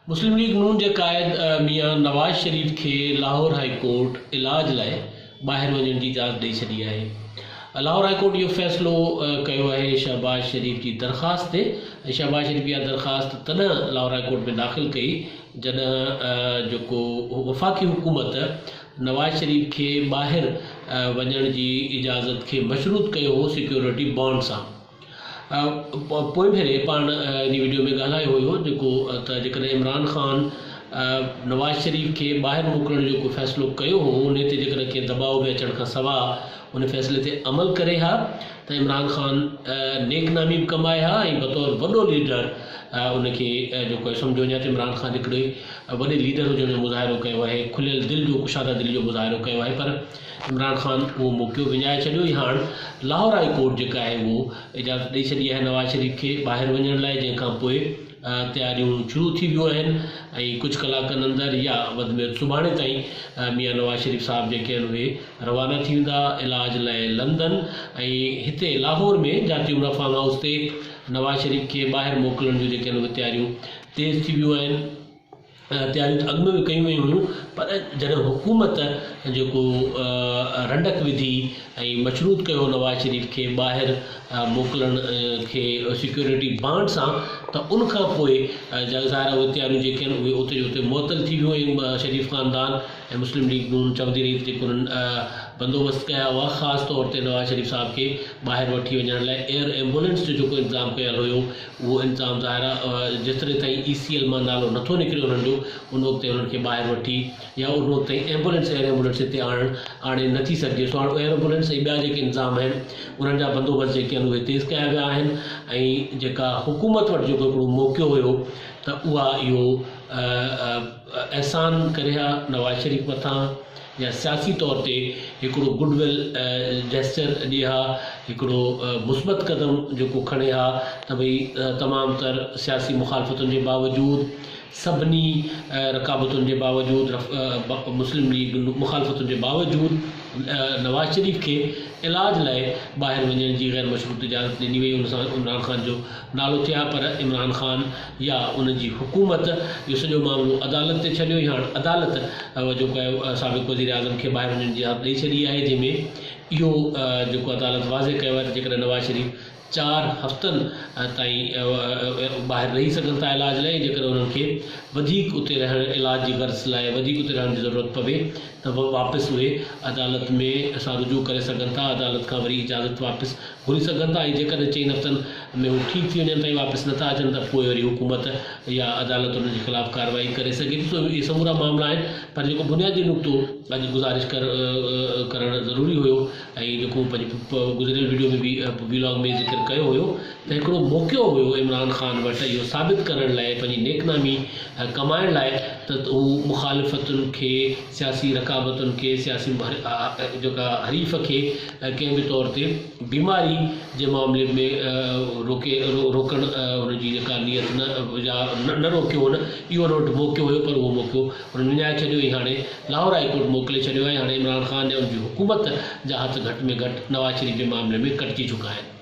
मुस्लिम league नून के कायद मियाँ नवाज शरीफ के लाहौर हाई कोर्ट इलाज लाए बाहर वजन की इजाज़त ॾेई छॾी आहे। लाहौर हाई कोर्ट इहो फ़ैसिलो कयो आहे शहबाज शरीफ की दरख़्वास्त ते। शहबाज शरीफ इहा दरख़्वास्त तॾहिं लाहौर हाई कोर्ट में दाख़िल कई जॾहिं जेको वफ़ाक़ी हुकूमत नवाज शरीफ के ॿाहिरि वञण जी इजाज़त खे मशरूत कयो हो सिक्योरिटी बॉन्ड सां। पोइ भेरे पाण इन वीडियो में ॻाल्हायो हुयो जेको त जेकॾहिं इमरान ख़ान नवाज शरीफ के ॿाहिरि मोकिलण जो को फ़ैसिलो कयो हो उन ते जेकॾहिं कंहिं दबाव में अचण खां सवाइ उन फ़ैसिले ते अमल करे हा त इमरान ख़ान नेकनामी बि कमाए हा ऐं बतौर वॾो लीडर उनखे जेको आहे सम्झो वञे त इमरान ख़ान हिकिड़े वॾे लीडर हुजण जो मुज़ाहिरो कयो आहे, खुलियल दिलि जो कुशादा दिलि जो मुज़ाहिरो कयो आहे, पर इमरान ख़ान उहो मौक़ो विञाए छॾियो। ऐं हाणे लाहौर हाई कोर्ट जेका आहे उहो इजाज़त ॾेई छॾी आहे नवाज शरीफ खे ॿाहिरि वञण लाइ, जंहिंखां पोइ तयारियूं शुरू थी वियूं आहिनि ऐं कुझु कलाकनि अंदरि या वधि में वधि सुभाणे ताईं मियाँ नवाज शरीफ साहिब जेके आहिनि उहे रवाना थी वेंदा इलाज लाइ लंदन। ऐं हिते लाहौर में जाती उमरा फार्म हाउस ते नवाज शरीफ खे ॿाहिरि मोकिलण जूं जेके आहिनि उहे तयारियूं तेज़ थी वियूं आहिनि। तयारियूं त अॻु में बि कयूं वयूं हुयूं, पर जॾहिं हुकूमत जेको रंडक विधी ऐं मशरूत कयो नवाज शरीफ खे ॿाहिरि मोकिलण खे सिक्योरिटी बॉन्ड सां, त उनखां पोइ ज़ाहिर उहे तयारियूं जेके आहिनि उहे उते जो उते मुअतल थी वियूं ऐं शरीफ ख़ानदान ऐं मुस्लिम लीग नून चवंदी रही जेके उन्हनि बंदोबस्त कया हुआ, ख़ासि तौर ते नवाज शरीफ साहिब खे ॿाहिरि वठी वञण लाइ एयर एम्बुलेंस जो जेको इंतज़ाम कयल हुयो उहो इंतज़ाम ज़ाहिर जेतिरे ताईं ECL मां नालो नथो निकिरे उन्हनि जो उन वक़्तु उन्हनि खे ॿाहिरि वठी या उन वक़्तु ताईं एयर एम्बुलेंस हिते आणे नथी सघे। सो हाणे एयर एम्बुलेंस ऐं ॿिया जेके इंतज़ाम आहिनि उन्हनि जा बंदोबस्त जेके आहिनि उहे तेज़ कया विया आहिनि। ऐं जेका हुकूमत वटि जेको हिकिड़ो मौक़ो हुयो त उहा इहो अहसान करे हा नवाज शरीफ मथां या सियासी तौर ते हिकिड़ो गुडविल जेस्चर ॾिए हा, हिकिड़ो मुस्बत क़दम जेको खणे हा त भई तमामु तर सियासी मुखालफ़तुनि जे बावजूदि सभिनी रकाबतुनि जे बावजूदि मुस्लिम लीग मुखालफ़तुनि जे बावजूदि नवाज शरीफ खे इलाज लाइ ॿाहिरि वञण जी गैर मशरूत इजाज़त ॾिनी वई। उन सां इमरान ख़ान जो नालो थिया, पर इमरान ख़ान या उनजी हुकूमत इहो सॼो मामिलो अदालत ते छॾियो। ई हाणे अदालत जेको आहे साबिक़ वज़ीर आज़म खे ॿाहिरि वञण जी इजाज़त ॾेई छॾी आहे, जंहिंमें इहो जेको अदालत वाज़े कयो आहे त जेकॾहिं नवाज शरीफ 4 हफ़्तनि ताईं ॿाहिरि रही सघनि था इलाज लाइ, जेकॾहिं उन्हनि खे वधीक उते रहण इलाज जी गर्ज़ लाइ वधीक उते रहण जी ज़रूरत पवे त वापसि उहे अदालत में असां रुजू करे सघनि था, अदालत खां वरी इजाज़त वापसि घुरी सघनि था। ऐं जेकॾहिं 4 हफ़्तनि में हू ठीकु थी वञनि ताईं वापसि नथा अचनि त पोइ वरी हुकूमत या अदालत उन्हनि जे ख़िलाफ़ु कार्रवाई करे सघे थी। सो इहे समूरा मामला आहिनि, पर जेको बुनियादी नुक़्तो अॼु गुज़ारिश करणु ज़रूरी हुयो ऐं जेको पंहिंजे गुज़िरियल वीडियो में बि व्लॉग में ज़िक्र कयो हुयो त हिकिड़ो मौक़ो हुयो इमरान ख़ान वटि इहो साबित करण लाइ, पंहिंजी नेकनामी कमाइण लाइ त हू मुखालिफ़तुनि खे, सियासी रकाबतुनि खे, सियासी जेका हरीफ़ खे कंहिं बि तौर ते बीमारी जे मामले में रोकण हुनजी जेका नियत न रोकियो हुन, इहो हुन वटि मौक़ो हुयो, पर उहो मौक़ो हुननि विञाए छॾियो ऐं हाणे लाहौर हाई कोर्ट मोकिले छॾियो आहे। हाणे इमरान ख़ान या उनजी हुकूमत जा हथ घटि में घटि नवाज शरीफ जे मामले में कटिजी चुका आहिनि।